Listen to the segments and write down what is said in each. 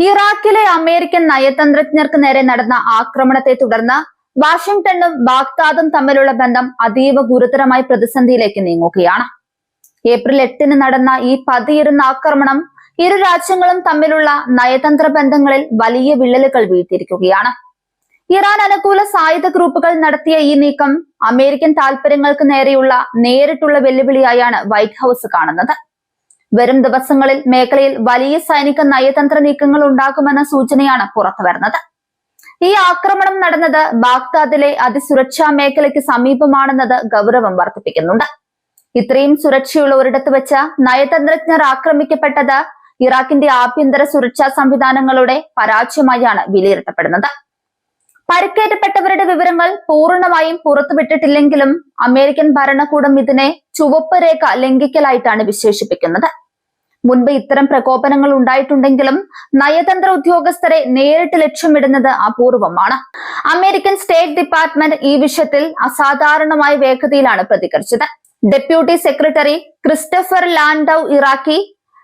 ഇറാഖിലെ അമേരിക്കൻ നയതന്ത്രജ്ഞർക്ക് നേരെ നടന്ന ആക്രമണത്തെ തുടർന്ന് വാഷിംഗ്ടണും ബാഗ്ദാദും തമ്മിലുള്ള ബന്ധം അതീവ ഗുരുതരമായ പ്രതിസന്ധിയിലേക്ക് നീങ്ങുകയാണ്. ഏപ്രിൽ 8-ന് നടന്ന ഈ പതിയിരുന്ന ആക്രമണം ഇരു രാജ്യങ്ങളും തമ്മിലുള്ള നയതന്ത്ര ബന്ധങ്ങളിൽ വലിയ വിള്ളലുകൾ വീഴ്ത്തിയിരിക്കുകയാണ്. ഇറാൻ അനുകൂല സായുധ ഗ്രൂപ്പുകൾ നടത്തിയ ഈ നീക്കം അമേരിക്കൻ താൽപര്യങ്ങൾക്ക് നേരെയുള്ള നേരിട്ടുള്ള വെല്ലുവിളിയായാണ് വൈറ്റ് ഹൌസ് കാണുന്നത്. വരും ദിവസങ്ങളിൽ മേഖലയിൽ വലിയ സൈനിക നയതന്ത്ര നീക്കങ്ങൾ ഉണ്ടാകുമെന്ന സൂചനയാണ് പുറത്തുവരുന്നത്. ഈ ആക്രമണം നടന്നത് ബാഗ്ദാദിലെ അതിസുരക്ഷാ മേഖലയ്ക്ക് സമീപമാണെന്നത് ഗൗരവം വർദ്ധിപ്പിക്കുന്നുണ്ട്. ഇത്രയും സുരക്ഷയുള്ള ഒരിടത്ത് വെച്ച് നയതന്ത്രജ്ഞർ ആക്രമിക്കപ്പെട്ടത് ഇറാഖിന്റെ ആഭ്യന്തര സുരക്ഷാ സംവിധാനങ്ങളുടെ പരാജയമായാണ് വിലയിരുത്തപ്പെടുന്നത്. പരിക്കേറ്റപ്പെട്ടവരുടെ വിവരങ്ങൾ പൂർണ്ണമായും പുറത്തുവിട്ടിട്ടില്ലെങ്കിലും അമേരിക്കൻ ഭരണകൂടം ഇതിനെ ചുവപ്പ് രേഖ ലംഘിക്കലായിട്ടാണ് വിശേഷിപ്പിക്കുന്നത്. മുൻപ് ഇത്തരം പ്രകോപനങ്ങൾ ഉണ്ടായിട്ടുണ്ടെങ്കിലും നയതന്ത്ര ഉദ്യോഗസ്ഥരെ നേരിട്ട് ലക്ഷ്യമിടുന്നത് അപൂർവമാണ്. അമേരിക്കൻ സ്റ്റേറ്റ് ഡിപ്പാർട്ട്മെന്റ് ഈ വിഷയത്തിൽ അസാധാരണമായ വേഗതയിലാണ് പ്രതികരിച്ചത്. Deputy secretary Christopher Landau Iraqi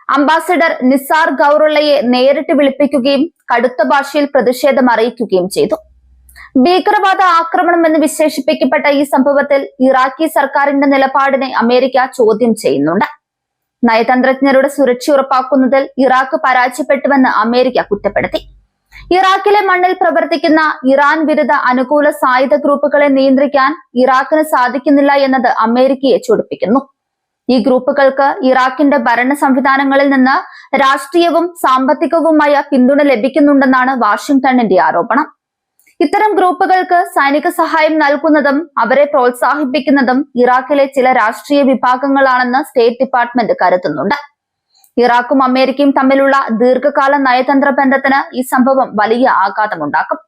ambassador Nizar ഗൌറുള്ളയെ നേരിട്ട് വിളിപ്പിക്കുകയും കടുത്ത ഭാഷയിൽ പ്രതിഷേധം അറിയിക്കുകയും ചെയ്തു. ഭീകരവാദ ആക്രമണം എന്ന് വിശേഷിപ്പിക്കപ്പെട്ട ഈ സംഭവത്തിൽ ഇറാഖി സർക്കാരിന്റെ നിലപാടിനെ അമേരിക്ക ചോദ്യം ചെയ്യുന്നുണ്ട്. നയതന്ത്രജ്ഞരുടെ സുരക്ഷ ഉറപ്പാക്കുന്നതിൽ ഇറാഖ് പരാജയപ്പെട്ടുവെന്ന് അമേരിക്ക കുറ്റപ്പെടുത്തി. ഇറാഖിലെ മണ്ണിൽ പ്രവർത്തിക്കുന്ന ഇറാൻ വിരുദ്ധ അനുകൂല സായുധ ഗ്രൂപ്പുകളെ നിയന്ത്രിക്കാൻ ഇറാഖിന് സാധിക്കുന്നില്ല എന്നത് അമേരിക്കയെ ചൊടിപ്പിക്കുന്നു. ഈ ഗ്രൂപ്പുകൾക്ക് ഇറാഖിന്റെ ഭരണ സംവിധാനങ്ങളിൽ നിന്ന് രാഷ്ട്രീയവും സാമ്പത്തികവുമായ പിന്തുണ ലഭിക്കുന്നുണ്ടെന്നാണ് വാഷിംഗ്ടണിന്റെ ആരോപണം. ഇത്തരം ഗ്രൂപ്പുകൾക്ക് സൈനിക സഹായം നൽകുന്നതും അവരെ പ്രോത്സാഹിപ്പിക്കുന്നതും ഇറാഖിലെ ചില രാഷ്ട്രീയ വിഭാഗങ്ങളാണെന്ന് സ്റ്റേറ്റ് ഡിപ്പാർട്ട്മെന്റ് കരുതുന്നുണ്ട്. ഇറാഖും അമേരിക്കയും തമ്മിലുള്ള ദീർഘകാല നയതന്ത്ര ബന്ധത്തിന് ഈ സംഭവം വലിയ ആഘാതമുണ്ടാക്കും.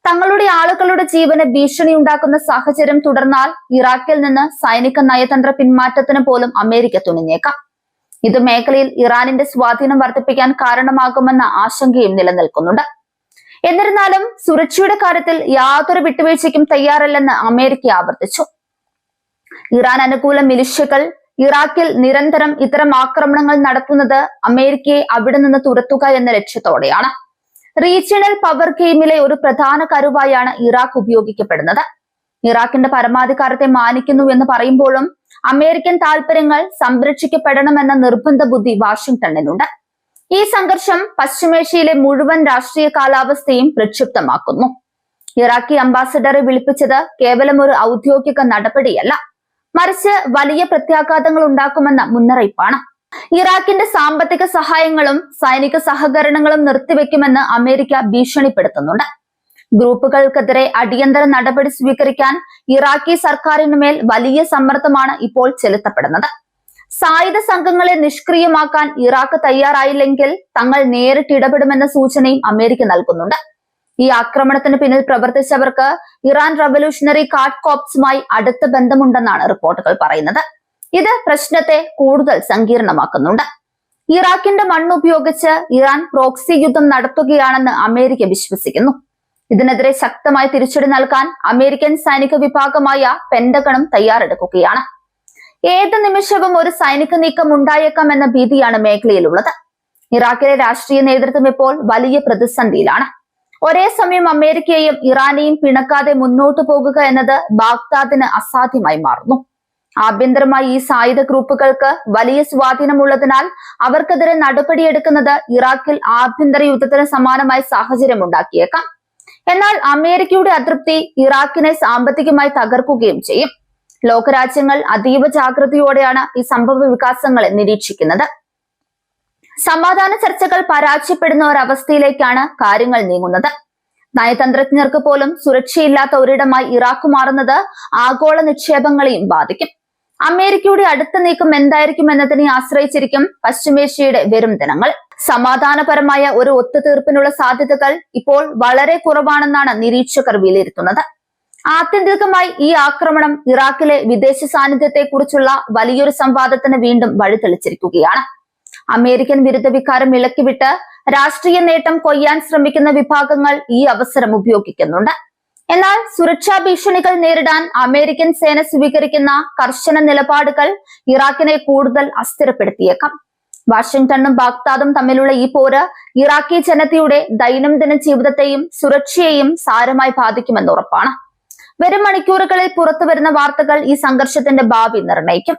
തങ്ങളുടെ ആളുകളുടെ ജീവന് ഭീഷണി ഉണ്ടാക്കുന്ന സാഹചര്യം തുടർന്നാൽ ഇറാഖിൽ നിന്ന് സൈനിക നയതന്ത്ര പിന്മാറ്റത്തിന് പോലും അമേരിക്ക തുനിഞ്ഞേക്കാം. ഇത് മേഖലയിൽ ഇറാനിന്റെ സ്വാധീനം വർദ്ധിപ്പിക്കാൻ കാരണമാകുമെന്ന ആശങ്കയും നിലനിൽക്കുന്നുണ്ട്. എന്നിരുന്നാലും സുരക്ഷയുടെ കാര്യത്തിൽ യാതൊരു വിട്ടുവീഴ്ചയ്ക്കും തയ്യാറല്ലെന്ന് അമേരിക്ക ആവർത്തിച്ചു. ഇറാൻ അനുകൂല മിലിഷ്യകൾ ഇറാഖിൽ നിരന്തരം ഇത്തരം ആക്രമണങ്ങൾ നടത്തുന്നത് അമേരിക്കയെ അവിടെ നിന്ന് തുരത്തുക എന്ന ലക്ഷ്യത്തോടെയാണ്. റീജിയണൽ പവർ ഗെയിമിലെ ഒരു പ്രധാന കരുവായാണ് ഇറാഖ് ഉപയോഗിക്കപ്പെടുന്നത്. ഇറാഖിന്റെ പരമാധികാരത്തെ മാനിക്കുന്നു എന്ന് പറയുമ്പോഴും അമേരിക്കൻ താൽപര്യങ്ങൾ സംരക്ഷിക്കപ്പെടണമെന്ന നിർബന്ധ ബുദ്ധി വാഷിംഗ്ടണിനുണ്ട്. ഈ സംഘർഷം പശ്ചിമേഷ്യയിലെ മുഴുവൻ രാഷ്ട്രീയ കാലാവസ്ഥയും പ്രക്ഷുബ്ധമാക്കുന്നു. ഇറാഖി അംബാസിഡറെ വിളിപ്പിച്ചത് കേവലം ഒരു ഔദ്യോഗിക നടപടിയല്ല, മറിച്ച് വലിയ പ്രത്യാഘാതങ്ങൾ ഉണ്ടാക്കുമെന്ന മുന്നറിയിപ്പാണ്. ഇറാഖിന്റെ സാമ്പത്തിക സഹായങ്ങളും സൈനിക സഹകരണങ്ങളും നിർത്തിവെക്കുമെന്ന് അമേരിക്ക ഭീഷണിപ്പെടുത്തുന്നുണ്ട്. ഗ്രൂപ്പുകൾക്കെതിരെ അടിയന്തര നടപടി സ്വീകരിക്കാൻ ഇറാഖി സർക്കാരിനുമേൽ വലിയ സമ്മർദ്ദമാണ് ഇപ്പോൾ ചെലുത്തപ്പെടുന്നത്. സായുധ സംഘങ്ങളെ നിഷ്ക്രിയമാക്കാൻ ഇറാഖ് തയ്യാറായില്ലെങ്കിൽ തങ്ങൾ നേരിട്ട് ഇടപെടുമെന്ന സൂചനയും അമേരിക്ക നൽകുന്നുണ്ട്. ഈ ആക്രമണത്തിന് പിന്നിൽ പ്രവർത്തിച്ചവർക്ക് ഇറാൻ റവല്യൂഷണറി ഗാർഡ് കോർപ്സുമായി അടുത്ത ബന്ധമുണ്ടെന്നാണ് റിപ്പോർട്ടുകൾ പറയുന്നത്. ഇത് പ്രശ്നത്തെ കൂടുതൽ സങ്കീർണമാക്കുന്നുണ്ട്. ഇറാഖിന്റെ മണ്ണുപയോഗിച്ച് ഇറാൻ പ്രോക്സി യുദ്ധം നടത്തുകയാണെന്ന് അമേരിക്ക വിശ്വസിക്കുന്നു. ഇതിനെതിരെ ശക്തമായ തിരിച്ചടി നൽകാൻ അമേരിക്കൻ സൈനിക വിഭാഗമായ പെന്റഗണും തയ്യാറെടുക്കുകയാണ്. ഏത് നിമിഷവും ഒരു സൈനിക നീക്കം ഉണ്ടായേക്കാം എന്ന ഭീതിയാണ് മേഖലയിലുള്ളത്. ഇറാഖിലെ രാഷ്ട്രീയ നേതൃത്വം ഇപ്പോൾ വലിയ പ്രതിസന്ധിയിലാണ്. ഒരേ സമയം അമേരിക്കയെയും ഇറാനെയും പിണക്കാതെ മുന്നോട്ടു പോകുക എന്നത് ബാഗ്ദാദിന് അസാധ്യമായി മാറുന്നു. ആഭ്യന്തരമായി ഈ സായുധ ഗ്രൂപ്പുകൾക്ക് വലിയ സ്വാധീനമുള്ളതിനാൽ അവർക്കെതിരെ നടപടിയെടുക്കുന്നത് ഇറാഖിൽ ആഭ്യന്തര യുദ്ധത്തിന് സമാനമായ സാഹചര്യം ഉണ്ടാക്കിയേക്കാം. എന്നാൽ അമേരിക്കയുടെ അതൃപ്തി ഇറാഖിനെ സാമ്പത്തികമായി തകർക്കുകയും ചെയ്യും. ലോകരാജ്യങ്ങൾ അതീവ ജാഗ്രതയോടെയാണ് ഈ സംഭവ വികാസങ്ങളെ നിരീക്ഷിക്കുന്നത്. സമാധാന ചർച്ചകൾ പരാജയപ്പെടുന്ന ഒരവസ്ഥയിലേക്കാണ് കാര്യങ്ങൾ നീങ്ങുന്നത്. നയതന്ത്രജ്ഞർക്ക് പോലും സുരക്ഷയില്ലാത്ത ഒരിടമായി ഇറാഖ് മാറുന്നത് ആഗോള നിക്ഷേപങ്ങളെയും ബാധിക്കും. അമേരിക്കയുടെ അടുത്ത നീക്കം എന്തായിരിക്കും എന്നതിനെ ആശ്രയിച്ചിരിക്കും പശ്ചിമേഷ്യയുടെ വരും ദിനങ്ങൾ. സമാധാനപരമായ ഒരു ഒത്തുതീർപ്പിനുള്ള സാധ്യതകൾ ഇപ്പോൾ വളരെ കുറവാണെന്നാണ് നിരീക്ഷകർ വിലയിരുത്തുന്നത്. ആത്യന്തികമായി ഈ ആക്രമണം ഇറാഖിലെ വിദേശ സാന്നിധ്യത്തെ കുറിച്ചുള്ള വലിയൊരു സംവാദത്തിന് വീണ്ടും വഴിതെളിച്ചിരിക്കുകയാണ്. അമേരിക്കൻ വിരുദ്ധ വികാരം ഇളക്കിവിട്ട് രാഷ്ട്രീയ നേട്ടം കൊയ്യാൻ ശ്രമിക്കുന്ന വിഭാഗങ്ങൾ ഈ അവസരം ഉപയോഗിക്കുന്നുണ്ട്. എന്നാൽ സുരക്ഷാ ഭീഷണികൾ നേരിടാൻ അമേരിക്കൻ സേന സ്വീകരിക്കുന്ന കർശന നിലപാടുകൾ ഇറാഖിനെ കൂടുതൽ അസ്ഥിരപ്പെടുത്തിയേക്കാം. വാഷിംഗ്ടണും ബാഗ്ദാദും തമ്മിലുള്ള ഈ പോര് ഇറാഖി ജനതയുടെ ദൈനംദിന ജീവിതത്തെയും സുരക്ഷയെയും സാരമായി ബാധിക്കുമെന്ന് ഉറപ്പാണ്. വരും മണിക്കൂറുകളിൽ പുറത്തുവരുന്ന വാർത്തകൾ ഈ സംഘർഷത്തിന്റെ ഭാവി നിർണ്ണയിക്കും.